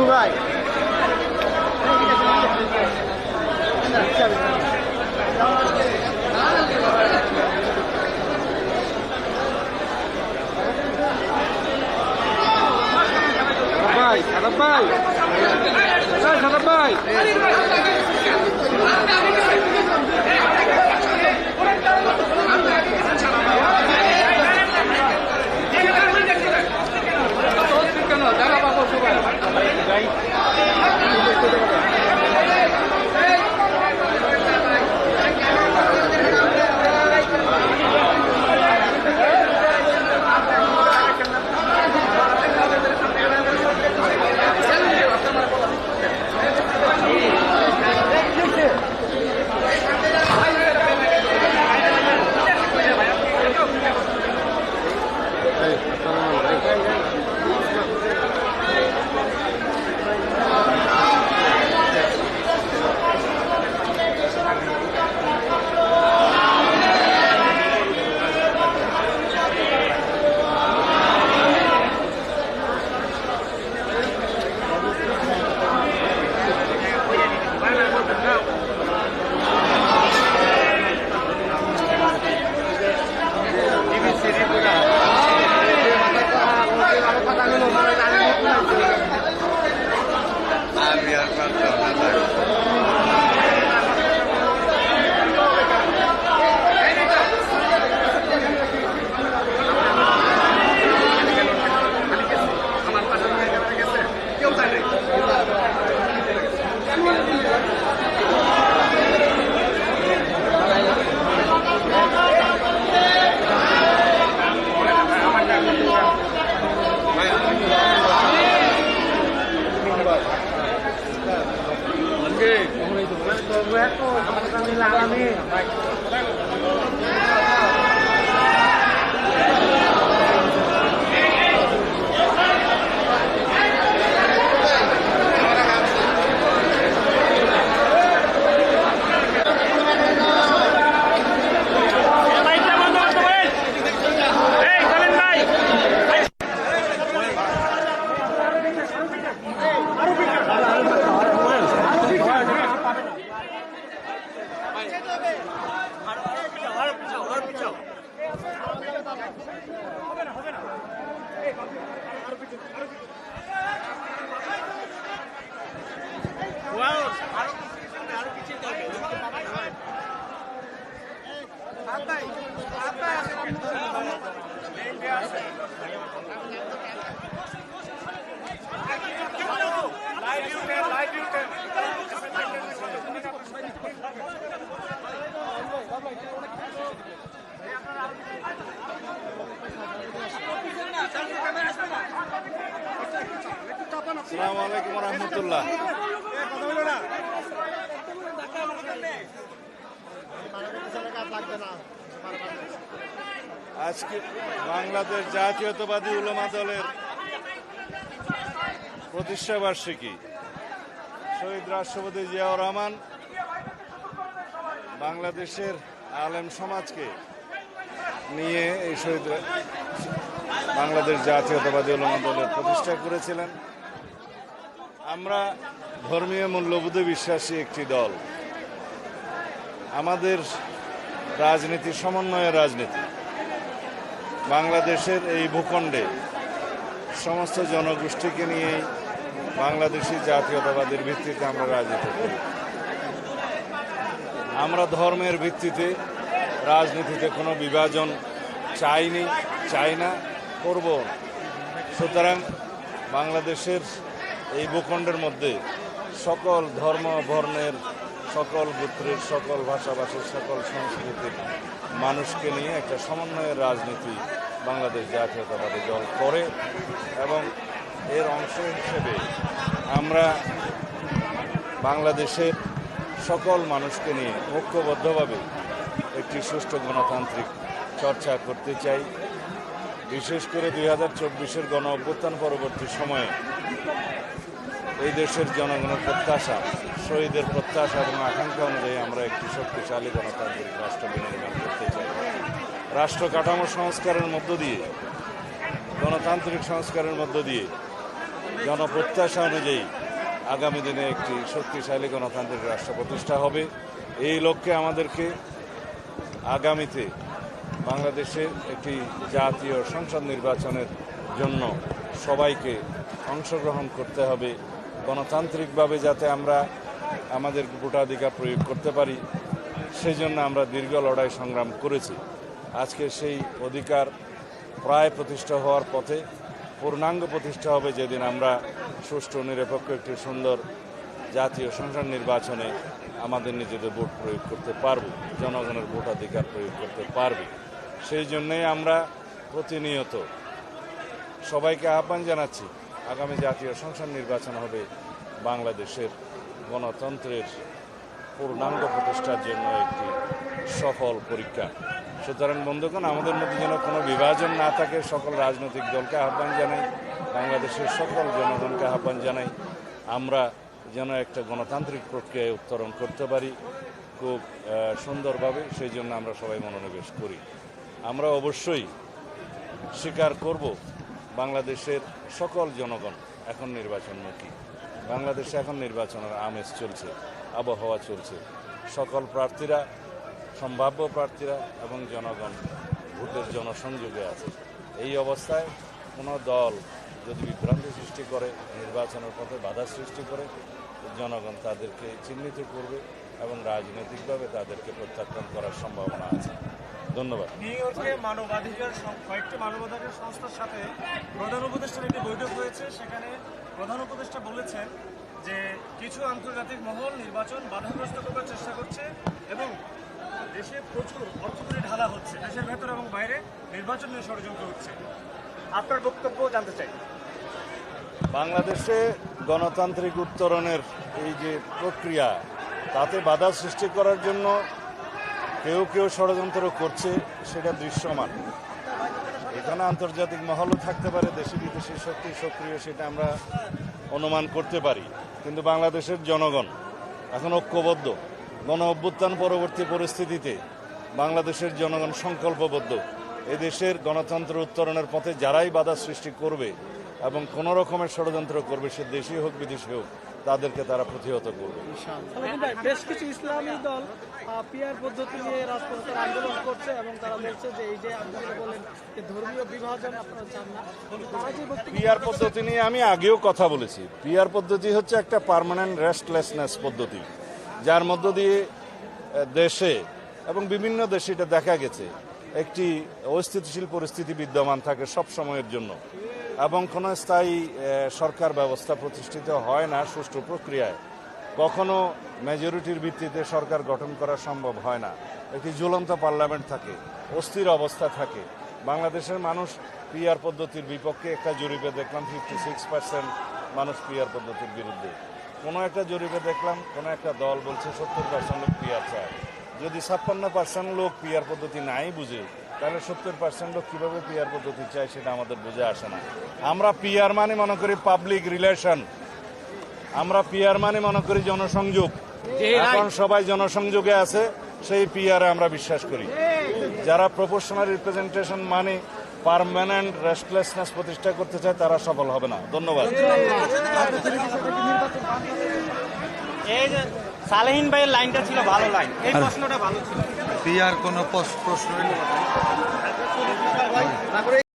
ভাই সাদাব ভাই সাদাব ভাই আসসালামু আলাইকুম রহমতুল্লাহ। আজকে বাংলাদেশ জাতীয়তাবাদী উলামা দলের প্রতিষ্ঠা বার্ষিকী। শহীদ রাষ্ট্রপতি জিয়াউর রহমান বাংলাদেশের আলেম সমাজকে নিয়ে এই শহীদ বাংলাদেশ জাতীয়তাবাদী উলামা দলের প্রতিষ্ঠা করেছিলেন। আমরা ধর্মীয় মূল্যবোধে বিশ্বাসী একটি দল। আমাদের রাজনীতি সমন্বয়ের রাজনীতি। বাংলাদেশের এই ভূখণ্ডে সমস্ত জনগোষ্ঠীকে নিয়েই বাংলাদেশি জাতীয়তাবাদের ভিত্তিতে আমরা রাজনীতি করি। আমরা ধর্মের ভিত্তিতে রাজনীতিতে কোনো বিভাজন চাইনি, চাই না, করব। সুতরাং বাংলাদেশের এই ভূখণ্ডের মধ্যে সকল ধর্ম বর্ণের, সকল গোত্রের, সকল ভাষাভাষীর, সকল সংস্কৃতির মানুষকে নিয়ে একটা সমন্বয়ের রাজনীতি বাংলাদেশ জাতীয়তাবাদী দল করে এবং এর অংশ হিসেবে আমরা বাংলাদেশের সকল মানুষকে নিয়ে ঐক্যবদ্ধভাবে একটি সুষ্ঠু গণতান্ত্রিক চর্চা করতে চাই। বিশেষ করে 2024-এর গণ অভ্যুত্থান পরবর্তী সময়ে এই দেশের জনগণের প্রত্যাশা, শহীদের প্রত্যাশা এবং আকাঙ্ক্ষা অনুযায়ী আমরা একটি শক্তিশালী গণতান্ত্রিক রাষ্ট্র বিনির্মাণ করতে চাই। রাষ্ট্র কাঠামো সংস্কারের মধ্য দিয়ে, গণতান্ত্রিক সংস্কারের মধ্য দিয়ে জনপ্রত্যাশা অনুযায়ী আগামী দিনে একটি শক্তিশালী গণতান্ত্রিক রাষ্ট্র প্রতিষ্ঠা হবে। এই লক্ষ্যে আমাদেরকে আগামীতে বাংলাদেশে একটি জাতীয় সংসদ নির্বাচনের জন্য সবাইকে অংশগ্রহণ করতে হবে, গণতান্ত্রিকভাবে যাতে আমরা আমাদের ভোটাধিকার প্রয়োগ করতে পারি, সেই জন্য আমরা দীর্ঘ লড়াই সংগ্রাম করেছি। আজকে সেই অধিকার প্রায় প্রতিষ্ঠা হওয়ার পথে, পূর্ণাঙ্গ প্রতিষ্ঠা হবে যেদিন আমরা সুষ্ঠু নিরপেক্ষ একটি সুন্দর জাতীয় সংসদ নির্বাচনে আমাদের নিজেদের ভোট প্রয়োগ করতে পারব, জনগণের ভোটাধিকার প্রয়োগ করতে পারবে। সেই জন্যই আমরা প্রতিনিয়ত সবাইকে আহ্বান জানাচ্ছি, আগামী জাতীয় সংসদ নির্বাচন হবে বাংলাদেশের গণতন্ত্রের পূর্ণাঙ্গ প্রতিষ্ঠার জন্য একটি সফল পরীক্ষা। সুতরাং বন্ধুগণ, আমাদের মধ্যে যেন কোনো বিভাজন না থাকে, সকল রাজনৈতিক দলকে আহ্বান জানাই, বাংলাদেশের সকল জনগণকে আহ্বান জানাই, আমরা যেন একটা গণতান্ত্রিক প্রক্রিয়ায় উত্তরণ করতে পারি খুব সুন্দরভাবে। সেই জন্য আমরা সবাই মনোনিবেশ করি। আমরা অবশ্যই স্বীকার করব, বাংলাদেশের সকল জনগণ এখন নির্বাচনমুখী। বাংলাদেশে এখন নির্বাচনের আমেজ চলছে, আবহাওয়া চলছে। সকল প্রার্থীরা, সম্ভাব্য প্রার্থীরা এবং জনগণ ভোটের জনসংযোগে আছে। এই অবস্থায় কোনো দল যদি বিভ্রান্তি সৃষ্টি করে, নির্বাচনের পথে বাধা সৃষ্টি করে, জনগণ তাদেরকে চিহ্নিত করবে এবং রাজনৈতিকভাবে তাদেরকে প্রত্যাখ্যান করার সম্ভাবনা আছে। ধন্যবাদ। নিউ ইয়র্কে কয়েকটি মানবাধিকার সংস্থার সাথে প্রধান উপদেষ্টার একটি বৈঠক হয়েছে। সেখানে প্রধান উপদেষ্টা বলেছেন যে কিছু আন্তর্জাতিক মহল নির্বাচন বাধাগ্রস্ত করার চেষ্টা করছে এবং দেশে প্রচুর অর্থকরী ঢালা হচ্ছে, দেশের ভেতর এবং বাইরে নির্বাচন নিয়ে ষড়যন্ত্র হচ্ছে। আপনার বক্তব্য জানতে চাই। বাংলাদেশে গণতান্ত্রিক উত্তরণের এই যে প্রক্রিয়া, তাতে বাধা সৃষ্টি করার জন্য কেউ কেউ ষড়যন্ত্র করছে, সেটা দৃশ্যমান। এখানে আন্তর্জাতিক মহলও থাকতে পারে, দেশি বিদেশি শক্তি সক্রিয়, সেটা আমরা অনুমান করতে পারি। কিন্তু বাংলাদেশের জনগণ এখন ঐক্যবদ্ধ। গণ অভ্যুত্থান পরবর্তী পরিস্থিতিতে বাংলাদেশের জনগণ সংকল্পবদ্ধ। এদেশের গণতন্ত্র উত্তরণের পথে যারাই বাধা সৃষ্টি করবে এবং কোনো রকমের ষড়যন্ত্র করবে, সে দেশি হোক বিদেশি হোক, তাদেরকে তারা প্রতিহত করবে। বেশ কিছু ইসলামী দল পিআর পদ্ধতি নিয়ে রাজপথের আন্দোলন করছে এবং তারা বলছে যে এই যে আপনারা বলেন যে ধর্মীয় বিভাজন আপনারা চান না, তারা যে পিআর পদ্ধতি নিয়ে আমি আগেও কথা বলেছি। পিআর পদ্ধতি হচ্ছে একটা পার্মানেন্ট রেস্টলেসনেস পদ্ধতি, যার মধ্য দিয়ে দেশে এবং বিভিন্ন দেশে এটা দেখা গেছে একটি অস্থিতিশীল পরিস্থিতি বিদ্যমান থাকে সব সময়ের জন্য এবং কোনো স্থায়ী সরকার ব্যবস্থা প্রতিষ্ঠিত হয় না সুষ্ঠু প্রক্রিয়ায়। কখনো মেজরিটির ভিত্তিতে সরকার গঠন করা সম্ভব হয় না। একটি ঝুলন্ত পার্লামেন্ট থাকে, অস্থির অবস্থা থাকে। বাংলাদেশের মানুষ পিআর পদ্ধতির বিপক্ষে। একটা জরিপে দেখলাম 56% মানুষ পিআর পদ্ধতির বিরুদ্ধে। কোনো একটা জরিপে দেখলাম কোনো একটা দল বলছে 70% লোক পিআর চায়। যদি 56% লোক পিআর পদ্ধতি নাই বুঝে, তাহলে 70% লোক কীভাবে পিআর পদ্ধতি চায় সেটা আমাদের বুঝে আসে না। আমরা পিআর মানে মনে করি পাবলিক রিলেশন, আমরা পিআর মানে মনে করি জনসংযোগ। এখন সবাই জনসংযোগে আছে, সেই পিআরে আমরা বিশ্বাস করি। যারা প্রপোর্শনাল রিপ্রেজেন্টেশন মানে পার্মানেন্ট রেস্টলেসনেস প্রতিষ্ঠা করতে চায়, তারা সফল হবে না। ধন্যবাদ। এই যে সালেহীন ভাইয়ের লাইনটা ছিল ভালো লাইন, এই প্রশ্নটা ভালো ছিল। পিআর কোনো প্রশ্ন